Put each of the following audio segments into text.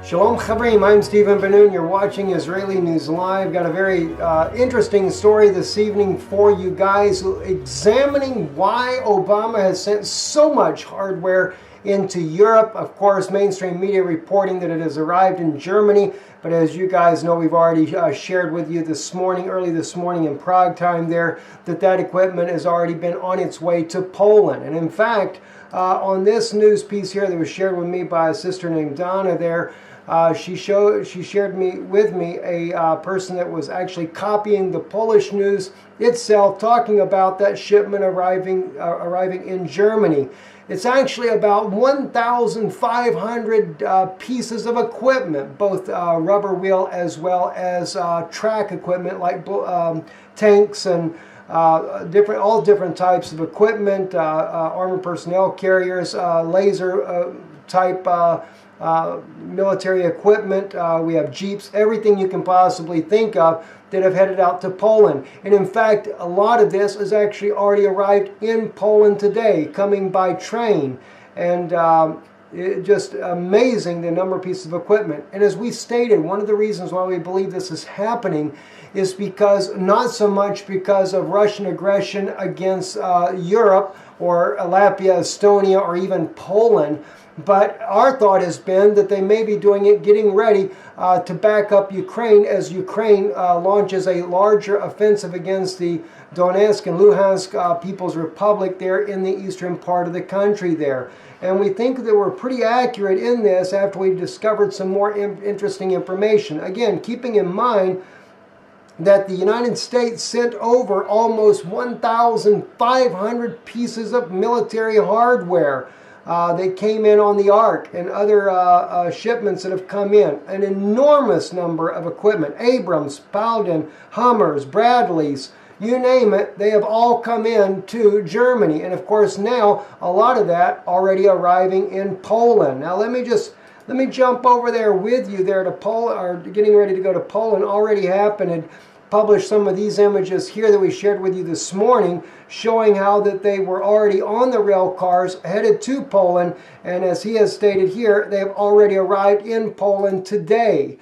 Shalom Chavrim, I'm Stephen Ben-Nun. You're watching Israeli News Live. Got a very interesting story this evening for you guys, examining why Obama has sent so much hardware into Europe. Of course, mainstream media reporting that it has arrived in Germany, but as you guys know, we've already shared with you early this morning in Prague time there, that equipment has already been on its way to Poland. And in fact, on this news piece here that was shared with me by a sister named Donna there, she shared with me a person that was actually copying the Polish news itself, talking about that shipment arriving in Germany. It's actually about 1,500 pieces of equipment, both rubber wheel as well as track equipment like tanks and all different types of equipment, armored personnel carriers, laser type military equipment. We have Jeeps, everything you can possibly think of that have headed out to Poland. And in fact, a lot of this has actually already arrived in Poland today, coming by train. And just amazing the number of pieces of equipment. And as we stated, one of the reasons why we believe this is happening is because, not so much because of Russian aggression against Europe or Latvia, Estonia, or even Poland, but our thought has been that they may be doing it, getting ready to back up Ukraine as Ukraine launches a larger offensive against the Donetsk and Luhansk People's Republic there in the eastern part of the country there. And we think that we're pretty accurate in this after we've discovered some more interesting information. Again, keeping in mind that the United States sent over almost 1,500 pieces of military hardware. They came in on the Ark and other shipments that have come in. An enormous number of equipment. Abrams, Paladin, Hummers, Bradleys, you name it, they have all come in to Germany. And of course now, a lot of that already arriving in Poland. Now let me jump over there with you there to Poland, or getting ready to go to Poland. Already happened and published some of these images here that we shared with you this morning, showing how that they were already on the rail cars headed to Poland. And as he has stated here, they have already arrived in Poland today.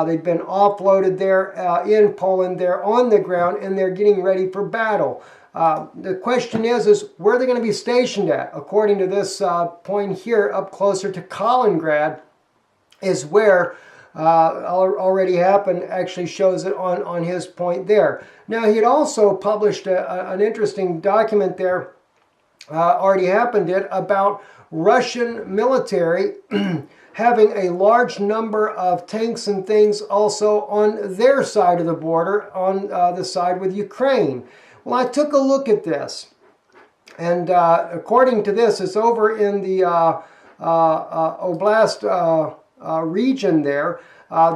They've been offloaded there in Poland. They're on the ground and they're getting ready for battle. The question is where are they going to be stationed at? According to this point here, up closer to Kaliningrad is where already happened, actually shows it on his point there. Now, he had also published an interesting document there, already happened it, about Russian military having a large number of tanks and things also on their side of the border, on the side with Ukraine. Well, I took a look at this, and according to this, it's over in the Oblast region there.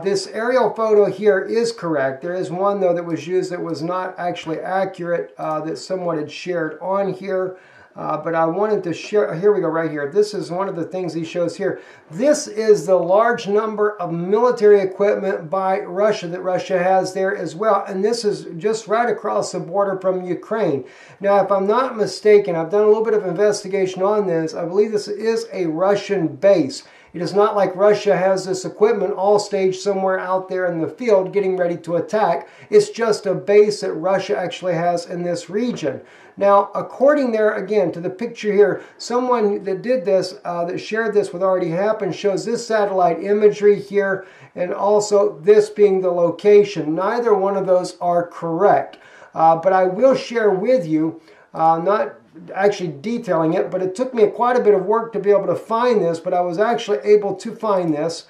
This aerial photo here is correct. There is one, though, that was used that was not actually accurate, that someone had shared on here. But I wanted to share, here we go, right here. This is one of the things he shows here. This is the large number of military equipment by Russia that Russia has there as well. And this is just right across the border from Ukraine. Now, if I'm not mistaken, I've done a little bit of investigation on this. I believe this is a Russian base. It is not like Russia has this equipment all staged somewhere out there in the field getting ready to attack. It's just a base that Russia actually has in this region. Now, according there, again, to the picture here, someone that did this, that shared this with already happened, shows this satellite imagery here and also this being the location. Neither one of those are correct. But I will share with you, not actually detailing it, but it took me quite a bit of work to be able to find this, but I was actually able to find this.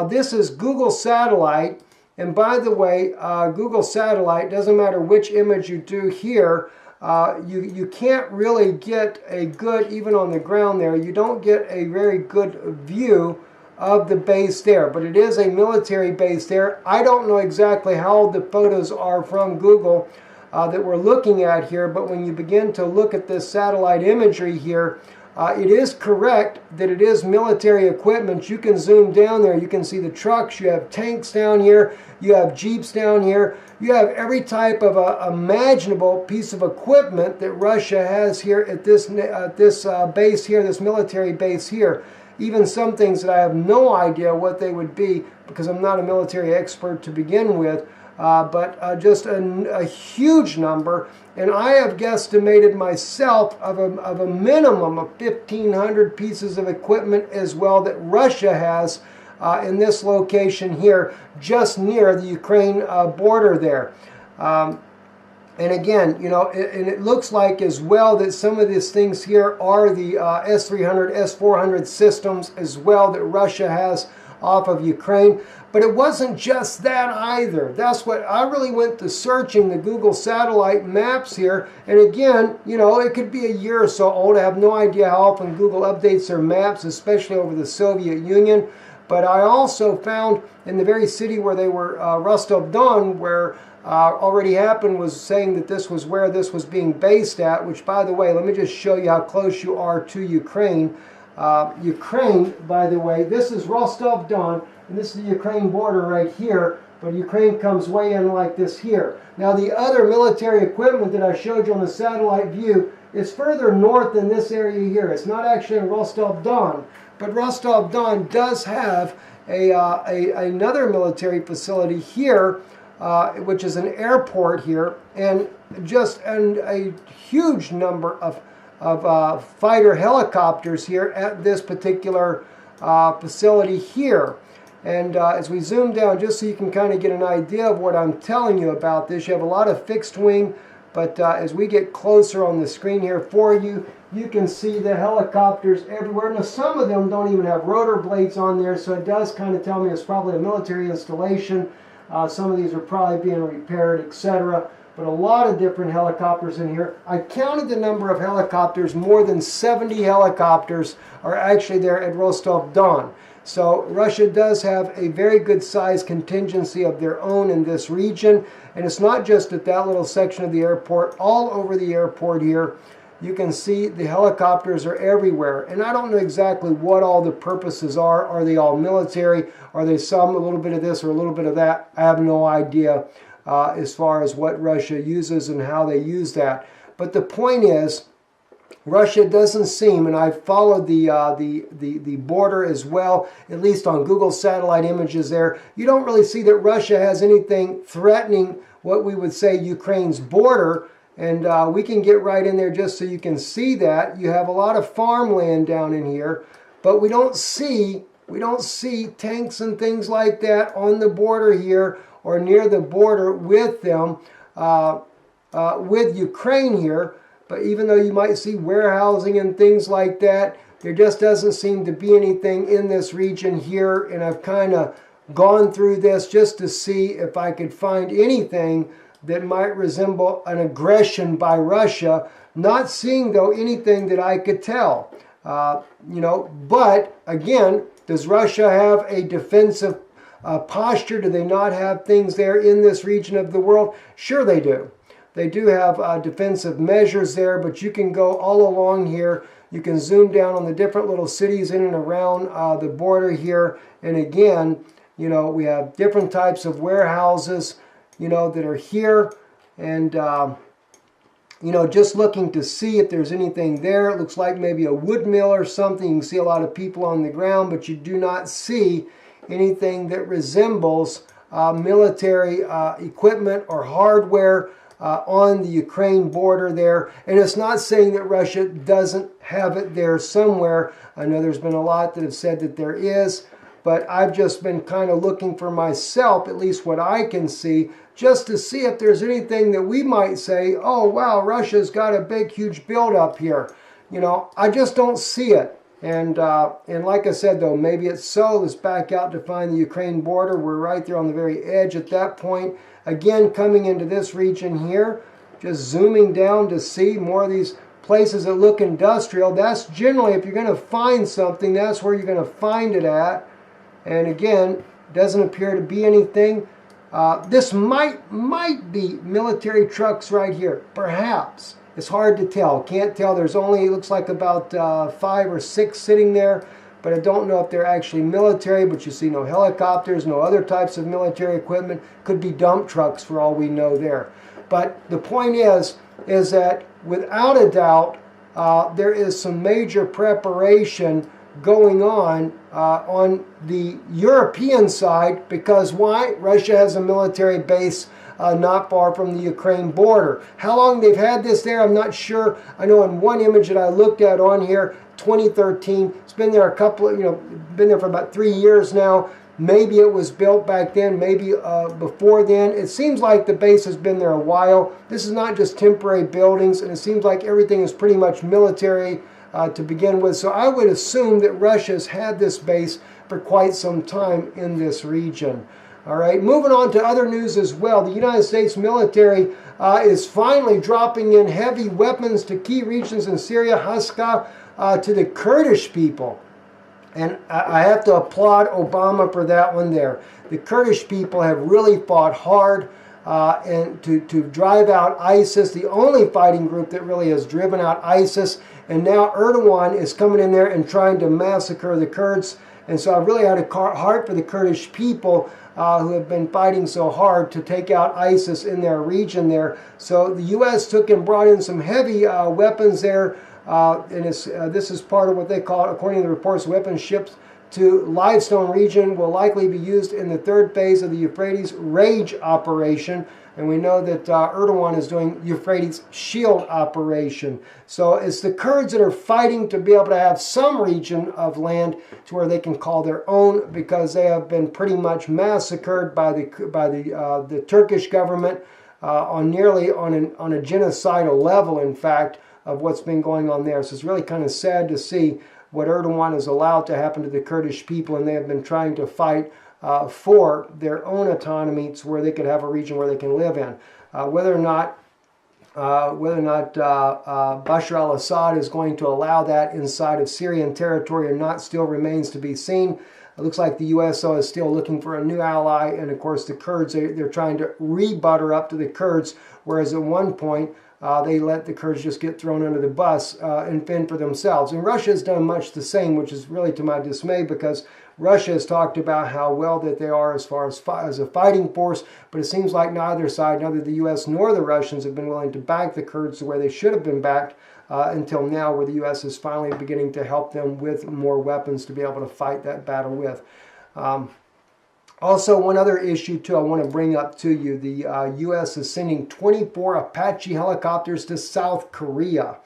This is Google Satellite, and by the way, Google Satellite, doesn't matter which image you do here, you can't really get a good, even on the ground there, you don't get a very good view of the base there, but it is a military base there. I don't know exactly how the photos are from Google that we're looking at here, but when you begin to look at this satellite imagery here, it is correct that it is military equipment. You can zoom down there, you can see the trucks, you have tanks down here, you have Jeeps down here, you have every type of imaginable piece of equipment that Russia has here at this base here, this military base here. even some things that I have no idea what they would be because I'm not a military expert to begin with, but just a huge number. And I have guesstimated myself of a minimum of 1,500 pieces of equipment as well that Russia has in this location here, just near the Ukraine border there. And again, you know, and it looks like as well that some of these things here are the S-300, S-400 systems as well that Russia has off of Ukraine. But it wasn't just that either. That's what I really went to searching the Google satellite maps here. And again, you know, it could be a year or so old. I have no idea how often Google updates their maps, especially over the Soviet Union. But I also found in the very city where they were, Rostov-Don, where already happened, was saying that this was where this was being based at, which, by the way, let me just show you how close you are to Ukraine. Ukraine, by the way, this is Rostov-Don, and this is the Ukraine border right here, but Ukraine comes way in like this here. Now, the other military equipment that I showed you on the satellite view is further north than this area here. It's not actually in Rostov-Don, but Rostov-Don does have another military facility here, which is an airport here, and a huge number of fighter helicopters here at this particular facility here. And as we zoom down, just so you can kind of get an idea of what I'm telling you about this, you have a lot of fixed wing, but as we get closer on the screen here for you, you can see the helicopters everywhere. Now, some of them don't even have rotor blades on there, so it does kind of tell me it's probably a military installation. Some of these are probably being repaired, etc. But a lot of different helicopters in here. I counted the number of helicopters. More than 70 helicopters are actually there at Rostov-Don. So Russia does have a very good sized contingency of their own in this region. And it's not just at that little section of the airport. All over the airport here, you can see the helicopters are everywhere. And I don't know exactly what all the purposes are. Are they all military? Are they some, a little bit of this or a little bit of that? I have no idea as far as what Russia uses and how they use that. But the point is, Russia doesn't seem, and I've followed the border as well, at least on Google satellite images there, you don't really see that Russia has anything threatening what we would say Ukraine's border. And we can get right in there just so you can see that. You have a lot of farmland down in here, but we don't see tanks and things like that on the border here or near the border with them, with Ukraine here. But even though you might see warehousing and things like that, there just doesn't seem to be anything in this region here. And I've kind of gone through this just to see if I could find anything that might resemble an aggression by Russia. Not seeing, though, anything that I could tell. You know, but again, does Russia have a defensive posture? Do they not have things there in this region of the world? Sure they do. They do have defensive measures there, but you can go all along here. You can zoom down on the different little cities in and around the border here. And again, you know, we have different types of warehouses, you know, that are here. And, you know, just looking to see if there's anything there. It looks like maybe a wood mill or something. You can see a lot of people on the ground, but you do not see anything that resembles military equipment or hardware on the Ukraine border there. And it's not saying that Russia doesn't have it there somewhere. I know there's been a lot that have said that there is, but I've just been kind of looking for myself, at least what I can see, just to see if there's anything that we might say, oh, wow, Russia's got a big, huge buildup here. You know, I just don't see it. And like I said, though, maybe it's so. Let's back out to find the Ukraine border. We're right there on the very edge at that point. Again, coming into this region here, just zooming down to see more of these places that look industrial. That's generally, if you're going to find something, that's where you're going to find it at. And again, doesn't appear to be anything. This might be military trucks right here. Perhaps. It's hard to tell. Can't tell. There's only, it looks like about 5 or 6 sitting there. But I don't know if they're actually military, but you see no helicopters, no other types of military equipment. Could be dump trucks for all we know there. But the point is that without a doubt, there is some major preparation going on the European side, because why? Russia has a military base not far from the Ukraine border. How long they've had this there, I'm not sure. I know in one image that I looked at on here, 2013, it's been there a couple of, been there for about 3 years now. Maybe it was built back then, maybe before then. It seems like the base has been there a while. This is not just temporary buildings, and it seems like everything is pretty much military to begin with. So I would assume that Russia has had this base for quite some time in this region. All right, moving on to other news as well. The United States military is finally dropping in heavy weapons to key regions in Syria, Hasaka, to the Kurdish people. And I have to applaud Obama for that one there. The Kurdish people have really fought hard and to drive out ISIS, the only fighting group that really has driven out ISIS. And now Erdogan is coming in there and trying to massacre the Kurds. And so I really had a heart for the Kurdish people who have been fighting so hard to take out ISIS in their region there. So the U.S. took and brought in some heavy weapons there. And this is part of what they call, according to the reports, weapons ships to Limestone region will likely be used in the third phase of the Euphrates Rage operation. And we know that Erdogan is doing Euphrates Shield operation. So it's the Kurds that are fighting to be able to have some region of land to where they can call their own, because they have been pretty much massacred by the Turkish government on a genocidal level, in fact, of what's been going on there. So it's really kind of sad to see what Erdogan has allowed to happen to the Kurdish people, and they have been trying to fight for their own autonomy to where they could have a region where they can live in. Whether or not Bashar al-Assad is going to allow that inside of Syrian territory or not still remains to be seen. It looks like the U.S. is still looking for a new ally, and of course the Kurds, they're trying to re-butter up to the Kurds, whereas at one point they let the Kurds just get thrown under the bus and fend for themselves. And Russia has done much the same, which is really to my dismay, because Russia has talked about how well that they are as far as a fighting force, but it seems like neither side, neither the U.S. nor the Russians, have been willing to back the Kurds the way they should have been backed until now, where the U.S. is finally beginning to help them with more weapons to be able to fight that battle with. Also, one other issue, too, I want to bring up to you. The U.S. is sending 24 Apache helicopters to South Korea.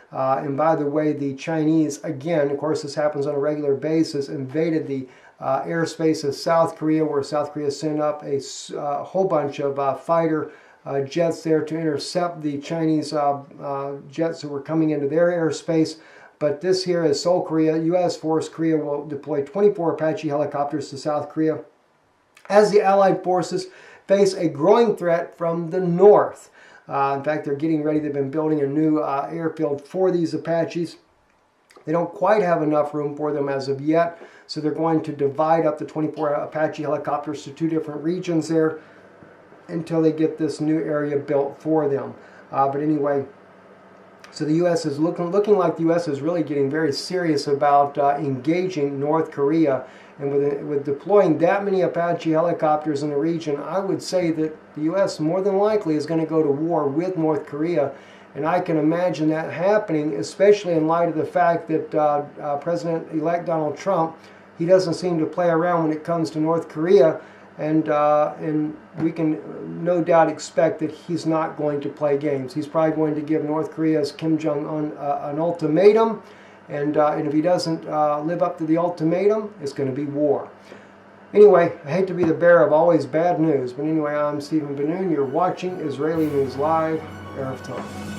And by the way, the Chinese, again, of course this happens on a regular basis, invaded the airspace of South Korea, where South Korea sent up a whole bunch of fighter jets there to intercept the Chinese jets that were coming into their airspace. But this here is Seoul, Korea. U.S. Force Korea will deploy 24 Apache helicopters to South Korea as the Allied forces face a growing threat from the north. In fact, they're getting ready. They've been building a new airfield for these Apaches. They don't quite have enough room for them as of yet, so they're going to divide up the 24 Apache helicopters to 2 different regions there until they get this new area built for them. But anyway, so the U.S. is looking like the U.S. is really getting very serious about engaging North Korea. And with deploying that many Apache helicopters in the region, I would say that the U.S. more than likely is going to go to war with North Korea. And I can imagine that happening, especially in light of the fact that President-elect Donald Trump, he doesn't seem to play around when it comes to North Korea. And we can no doubt expect that he's not going to play games. He's probably going to give North Korea's Kim Jong-un an ultimatum. And if he doesn't live up to the ultimatum, it's going to be war. Anyway, I hate to be the bearer of always bad news, but anyway, I'm Stephen Ben-Nun. You're watching Israeli News Live, Erev Tov.